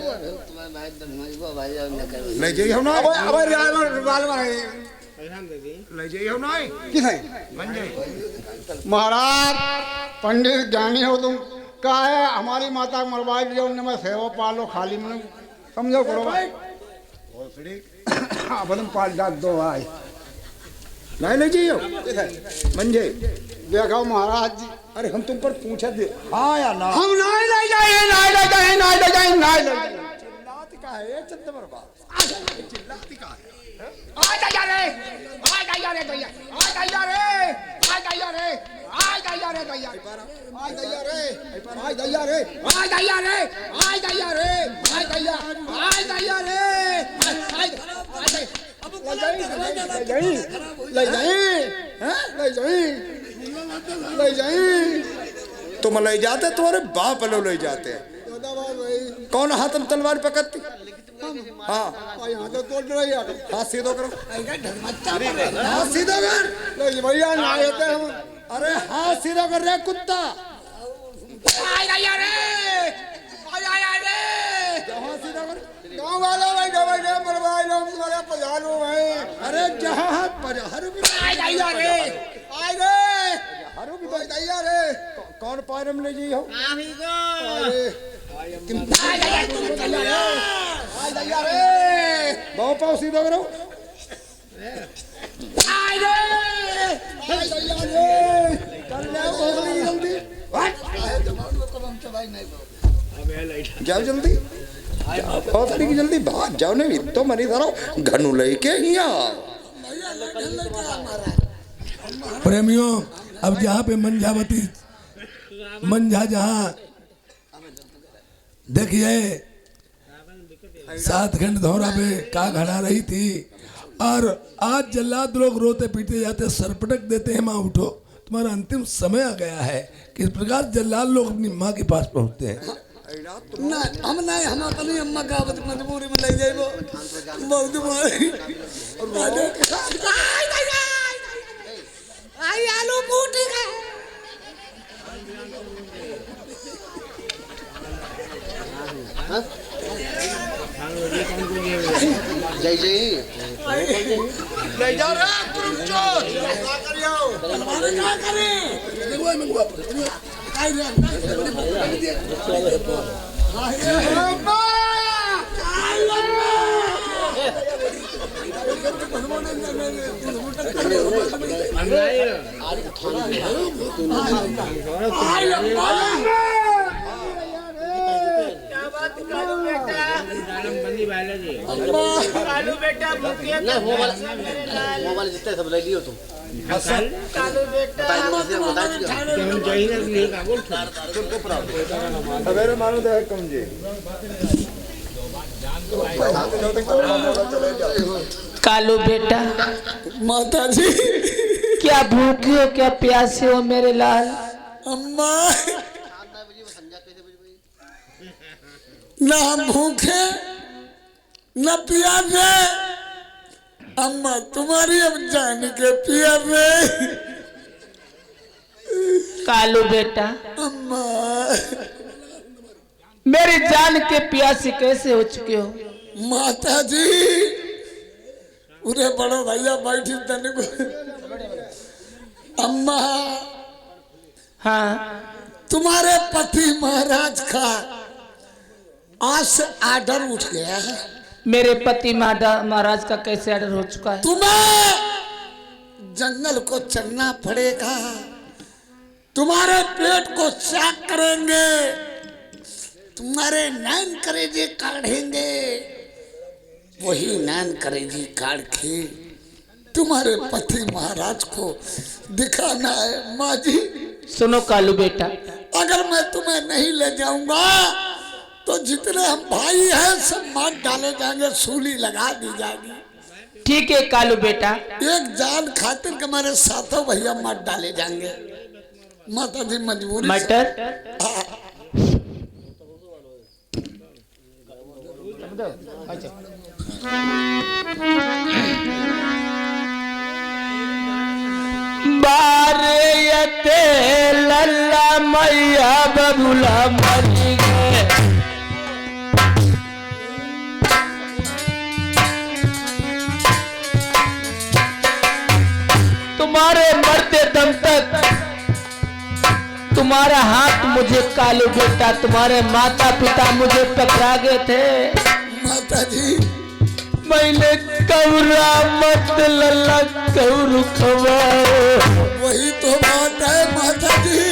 ले जाइए हम ना अब ले जाइए हम ना किस है बन जाए महाराज पंडित ज्ञानी हो तुम का है हमारी माता मरवाई लिया उन्हें मैं सेवा पालो खाली में समझो करो अब तुम पाल जात दो भाई नहीं ले जाइए मंजे देखो महाराज जी अरे हम तुम पर पूछा दे हाँ या ना हम नहीं ले जाए नहीं ले जाए नहीं ले जाए नहीं ले जाए चिल्लाती का है चंद बर्बाद चिल्लाती का है आ जाइए रे आ जाइए रे भैया आ जाइए रे आज दैया रे आज दैया रे आज दैया रे आज दैया रे आज दैया रे ले जाई तुम ले जाते, तुम्हारे बाप लोग ले जाते। कौन हाथ में तलवार पकड़ती? हाँ यहाँ तो तोड़ रही है। हाथ सीधो करो, हाथ सीधा कर भैया ना आते हम। अरे हाथ सीधा कर रे कुत्ता। जहाँ सीधा कर। गाँव वालों भाई भाई मरवाई लो तुम्हारे पधारो भाई। अरे जहाँ हाथ पधार कौन पैर में ले जी हो? बहु पाओ सीधा करो। जाओ जल्दी, बहुत की जल्दी भाग जाओ, नहीं तो मरी धरो घनु लेके ही आओ। प्रेमियों, अब जहाँ पे मंझावती मंझा जहाँ देखिए 7 खंड धौरा पे का घड़ा रही थी, और आज जल्लाद लोग रोते पीटे जाते, सरपटक देते हैं, माँ उठो तुम्हारा अंतिम समय आ गया है। किस प्रकार जल्लाद लोग अपनी माँ के पास पहुँचते हैं। ना हम नहीं, हम अपनी अम्मा का मजबूरी में ले जाइबो बहुत मारी। आई आलू बूटी का जय जय ले जाओ रे तुरंचोर। क्या करें? कालू बेटा मोबाइल जितने सब ले लियो तुम। कालू बेटा सवेरे मानो तो कम जी। कालू बेटा, माता जी क्या भूखे हो क्या प्यासे हो मेरे लाल? अम्मा ना हम भूखे न प्यासे, अम्मा तुम्हारी अब जान के प्यासे। कालू बेटा, अम्मा मेरी जान के प्यासे कैसे हो चुके हो? माता जी उरे बड़ो भैया बैठी तने को। अम्मा हाँ, तुम्हारे पति महाराज का आज से आर्डर उठ गया है। मेरे पति महाराज का कैसे ऑर्डर हो चुका है? तुम्हें जंगल को चलना पड़ेगा, तुम्हारे पेट को चाक करेंगे, तुम्हारे नैन करेजे काढ़ेंगे, वही नैन करेजी काढ़ के तुम्हारे पति महाराज को दिखाना है। माँ जी सुनो कालू बेटा, अगर मैं तुम्हें नहीं ले जाऊंगा तो जितने हम भाई हैं सब मार डाले जाएंगे, सूली लगा दी जाएगी। ठीक है कालू बेटा, एक जान खातिर के हमारे साथों भैया मार डाले जाएंगे। माता जी मजबूरी से- मटर हाँ। बारे लल्ला मैया बबुला मरी गए। तुम्हारे मरते दम तक तुम्हारा हाथ मुझे कालू बेटा, तुम्हारे माता पिता मुझे पकड़ा गए थे। माता जी मैंने कौरा मत लल्ला कौरु खवाओ। वही तो बात है माता जी,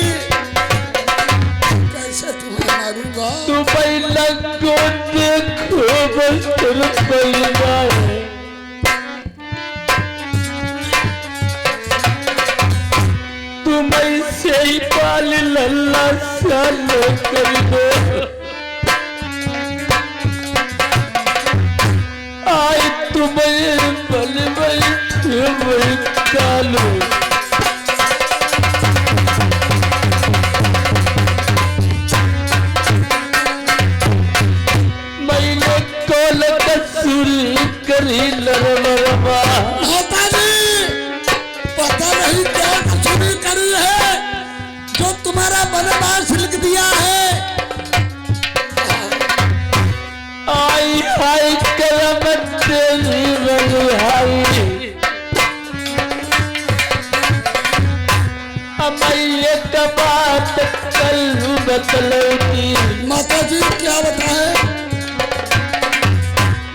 कैसे तुम्हें मारूंगा? तू पहला को देखो बस रुपया है। तुम ऐसे यही पाल लल्ला साल कर दो। आई तुम्हें बल बल कालो मैंने कोल कसूरी करी लरमरमा। माता जी पता नहीं क्या कसूरी करी है जो तुम्हारा बनवास लिख दिया है। आई हाय करम तेरी रंगाई अमैये का बात कल बतलती। माता जी क्या बताए?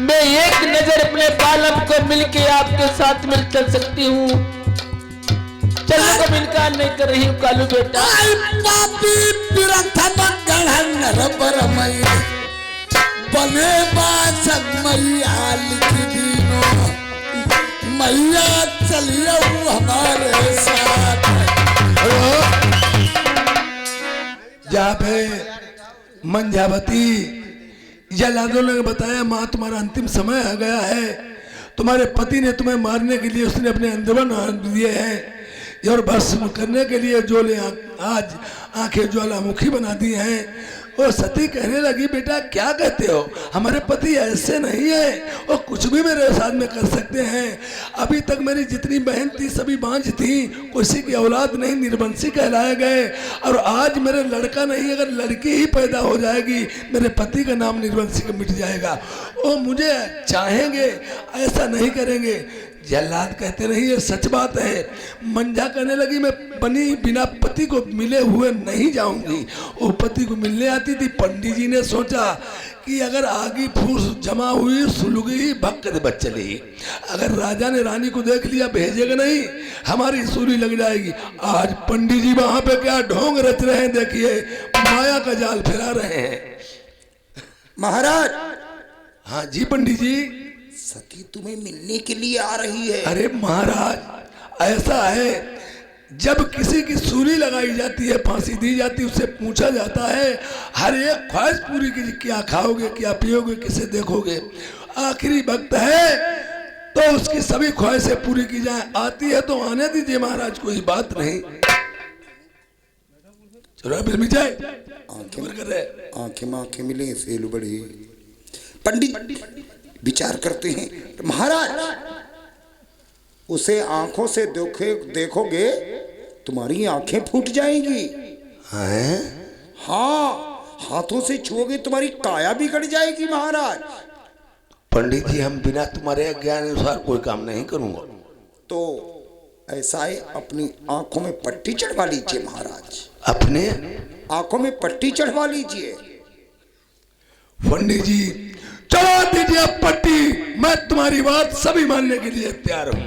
मैं एक नजर अपने बालम को मिलके आपके साथ मिल चल सकती हूँ। चलने को इनकार नहीं कर रही हूँ कालू बेटा। आई पापी प्रथम गढ़न रबरमई बने बासक मैया लिख दीनो मैया चलिए हमारे साथ। जहाँ पे मंझावती जलादों ने बताया माँ तुम्हारा अंतिम समय आ गया है, तुम्हारे पति ने तुम्हें मारने के लिए उसने अपने अंदरवन दिए हैं और भस्म करने के लिए जो ले आज आंखें ज्वालामुखी बना दी हैं। वो सती कहने लगी बेटा क्या कहते हो, हमारे पति ऐसे नहीं है, वो कुछ भी मेरे साथ में कर सकते हैं। अभी तक मेरी जितनी बहन थी सभी बांझ थी, किसी की औलाद नहीं, निर्वंशी कहलाए गए। और आज मेरे लड़का नहीं अगर लड़की ही पैदा हो जाएगी मेरे पति का नाम निर्वंशी का मिट जाएगा। वो मुझे चाहेंगे ऐसा नहीं करेंगे। जल्लाद कहते नहीं ये सच बात है। मंझा कहने लगी मैं बनी बिना पति को मिले हुए नहीं जाऊंगी। वो पति को मिलने आती थी। पंडित जी ने सोचा कि अगर आगी फूस जमा हुई सुलगी भक्त बच्चली, अगर राजा ने रानी को देख लिया भेजेगा नहीं, हमारी सूली लग जाएगी। आज पंडित जी वहां पे क्या ढोंग रच रहे हैं, देखिए माया का जाल फैला रहे हैं। महाराज। हाँ जी पंडित जी। सती तुम्हें मिलने के लिए आ रही है। अरे महाराज ऐसा है जब किसी की सूली लगाई जाती है, फांसी दी जाती है, उससे पूछा जाता है हर एक ख्वाहिश पूरी की, क्या खाओगे, क्या पियोगे, किसे देखोगे। आखिरी वक्त है तो उसकी सभी ख्वाहिशें पूरी की जाए। आती है तो आने दीजिए महाराज, कोई बात नहीं। चलो फिर जाए। आंखें में आंखें मिले सेल बड़ी। पंडित विचार करते हैं महाराज उसे आंखों से देखोगे तुम्हारी आंखें फूट जाएंगी। हैं? हाँ हाथों से छुओगे तुम्हारी काया बिगड़ जाएगी महाराज। पंडित जी हम बिना तुम्हारे ज्ञान अनुसार कोई काम नहीं करूंगा। तो ऐसा है अपनी आंखों में पट्टी चढ़वा लीजिए महाराज। अपने आंखों में पट्टी चढ़वा लीजिए। पंडित जी चढ़ा दीजिए पट्टी, मैं तुम्हारी बात सभी मानने के लिए तैयार हूं।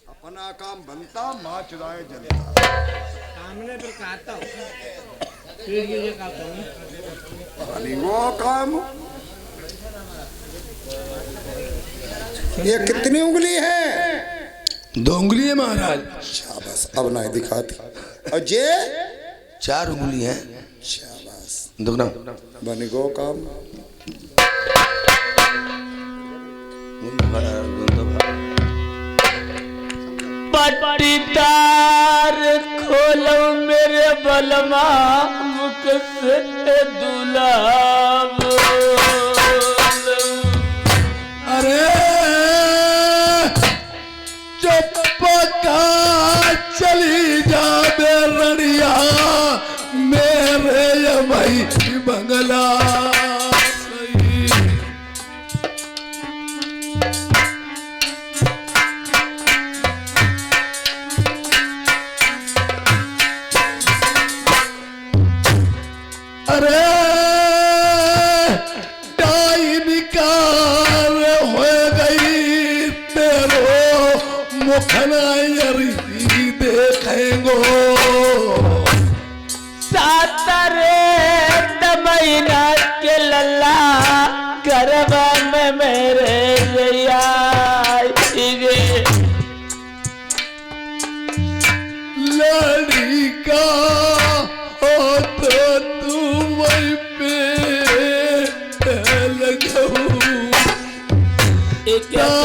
अपना काम बनता माँ चुराए जनता। सामने पर कहता हूँ वो काम। ये कितनी उंगली है? 2 उंगली है महाराज। शाबाश अब ना दिखाती। और ये 4 उंगली है। शाबाश दुगना बन गो काम। पट्टीदार खोलो मेरे बलमा मुख से दुलाम। अरे चुपका चली जा बेरड़िया मेरे भाई बंगला। अरे टाइम कार हो गई तेरो मुखना यरी देखेंगो। सातरे महीना के लल्ला गरबा में मेरे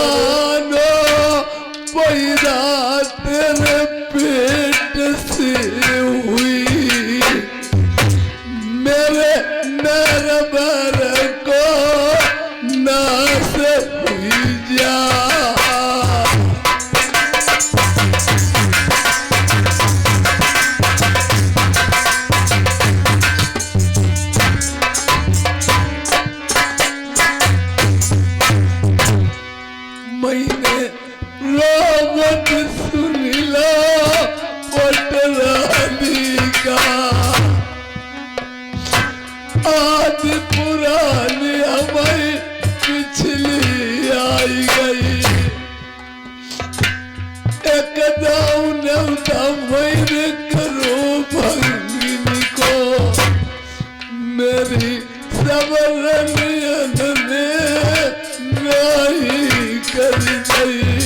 मानो पैदा तेरे पेट से हुई, मेरे नरबर को नास हुई जा। मैंने रोबत सुन लो पटरानी का, आज पुरानी हमारी पिछली आई गई, एक दाऊनता मैंने करो भंगिनी को, मेरी सबरनियन ने नहीं कर गई,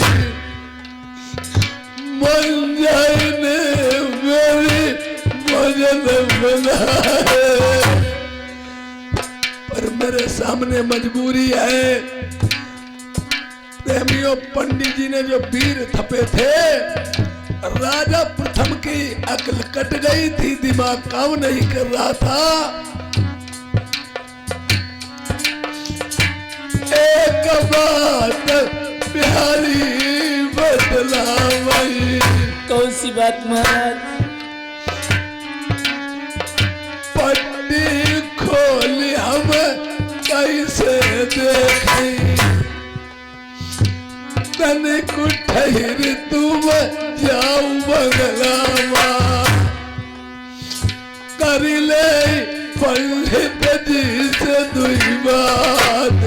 मंजाई ने मेरी भजन बनाए, पर मेरे सामने मजबूरी है। प्रेमियों, पंडित जी ने जो वीर थपे थे, राजा प्रथम की अकल कट गई थी, दिमाग काम नहीं कर रहा था। एक बात प्यारी बतलावई। कौन सी बात महाराज? पट्टी खोली हम कैसे देखें, तनिक ठहर तुम जाऊ बंगलावा, कर ले पंडित जी से दुई बात।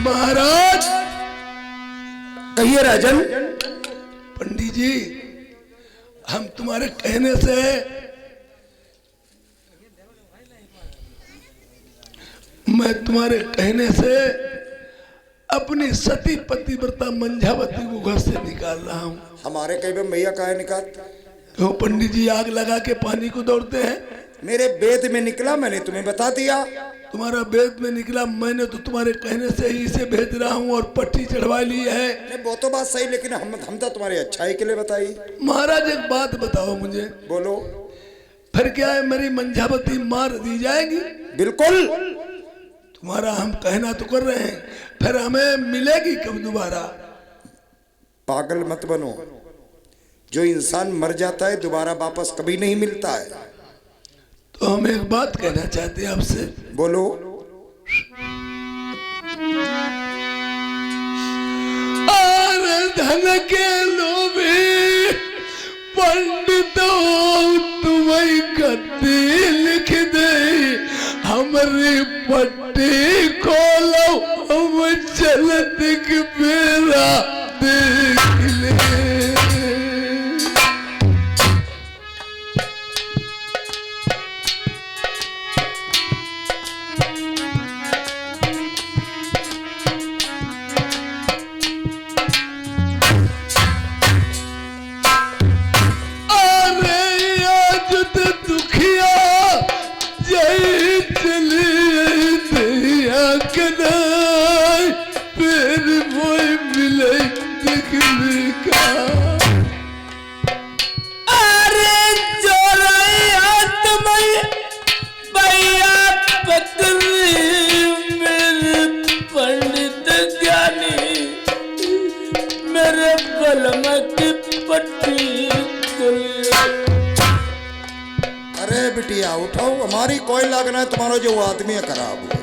महाराज कहिए राजन। पंडित जी, हम तुम्हारे कहने से मैं तुम्हारे कहने से अपनी सती पतिव्रता मंझावती को घर से निकाल रहा हूँ। हमारे कहीं में मैया का है निकाल। तो पंडित जी आग लगा के पानी को दौड़ते हैं। मेरे वेद में निकला, मैंने तुम्हें बता दिया। तुम्हारा वेद में निकला, मैंने तो तुम्हारे कहने से ही इसे भेज रहा हूँ और पट्टी चढ़वा ली है। नहीं, वो तो बात सही, लेकिन हम तो तुम्हारी अच्छाई के लिए बताई। महाराज एक बात बताओ मुझे। बोलो। फिर क्या है, मेरी मंझावती मार दी जाएगी? बिल्कुल। तुम्हारा हम कहना तो कर रहे हैं, फिर हमें मिलेगी कब दोबारा? पागल मत बनो, जो इंसान मर जाता है दोबारा वापस कभी नहीं मिलता है। तो हम एक बात कहना चाहते हैं आपसे। बोलो। अरे धन के लोभी पंडितों, तुम्हें गद्दी लिख दे, हमारी पट्टी खोलो, हम चलत के बेरा देख ले। अरे बिटिया उठो, हमारी कोई लगना है, तुम्हारा जो आदमी है खराब हुआ।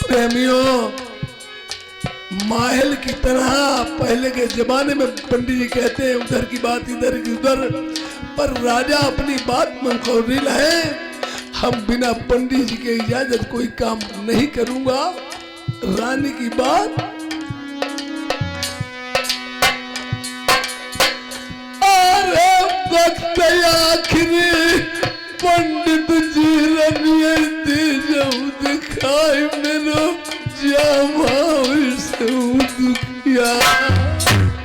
प्रेमियों, माहल की तरह पहले के जमाने में पंडित जी कहते हैं उधर की बात इधर की उधर, पर राजा अपनी बात में खौरिल है। हम बिना पंडित जी के इजाजत कोई काम नहीं करूंगा। रानी की बात वक्त आखिरी पंडित जी रनियती जाऊ दिखाई मेरो जामा दुखिया।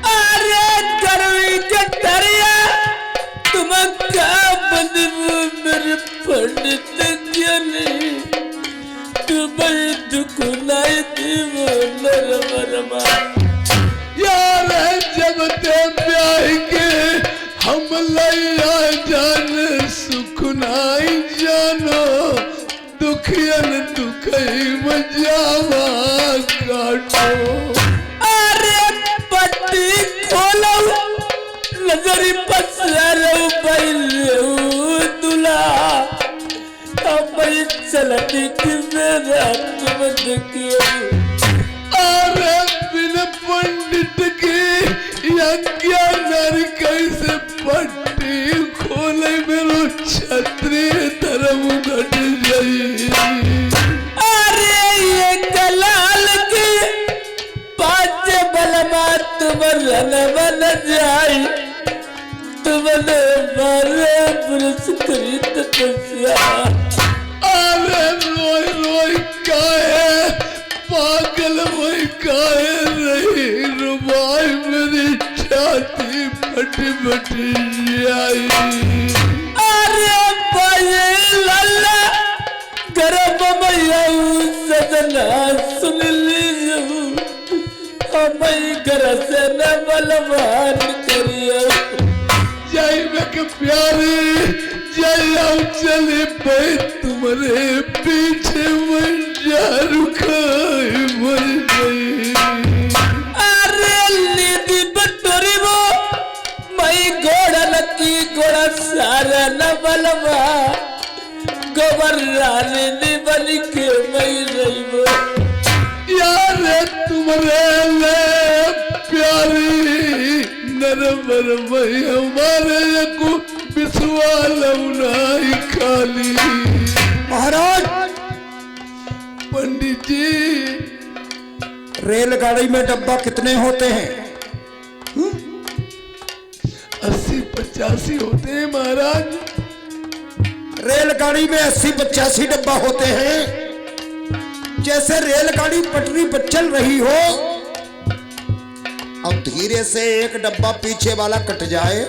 अरे गर्वी के दरिया तुम क्या बनू मेरे पंडित ज्ञानी तुम्हें दुख नहीं दीवो नरमा यार जब ते ब्याह के हम लैया जान सुख नाई जानो दुखियन दुखई मजावा काटो अरे पट्टी खोलो नजरी पसरो बैलो दुला अब चलती कि मेरा तुम देखियो अरे बिन पंडित के यज्ञ नर कैसे पट्टी खोले मेरो छत्री धर्म घट जाई अरे ये कलाल के पांच बलमा तुमरन बन जाई तुमने मारे पुरुष करी तपस्या अरे रोई रोई काहे पागल वही काहे रही रुबाई मेरी छाती फटी फटी आई अरे पाये लाला गरब मैयाऊ सजना सुन लीजो हमें घर से न बलवान करियो जय में प्यारी जय आओ चले पे तुम्हारे पीछे मंजारू खाए मर गई अरे लीदी बटोरी वो मई घोड़ा लकी घोड़ा सारा न बलवा गोबर रानी बनी के मई रही वो यार तुम्हारे ले प्यारी नरबर मई हमारे को बिस्वालौनाई खाली महाराज पंडित जी रेलगाड़ी में डब्बा कितने होते हैं? 80-85 होते हैं महाराज। रेलगाड़ी में 80-85 डब्बा होते हैं। जैसे रेलगाड़ी पटरी पर चल रही हो अब धीरे से एक डब्बा पीछे वाला कट जाए,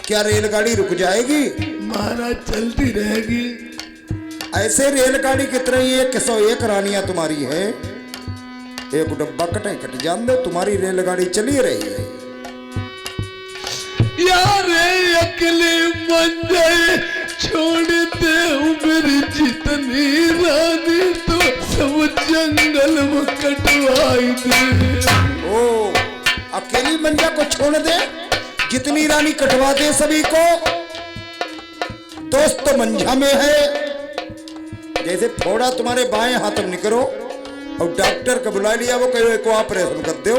क्या रेलगाड़ी रुक जाएगी? महाराज चलती रहेगी। ऐसे रेलगाड़ी की तरह ये 101 रानियां तुम्हारी है, एक डब्बा कटे कट जान दो, तुम्हारी रेलगाड़ी चली रही है। यार अकेले मंजे छोड़ते मेरी जितनी रानी तो सब जंगल में कटवाई दे। ओ अकेली मंजा को छोड़ दे, जितनी रानी कटवा दे सभी को। दोस्त तो मंझा में है, जैसे फोड़ा तुम्हारे बाएं हाथ में निकलो और डॉक्टर को बुला लिया, वो कहे को ऑपरेशन कर दो।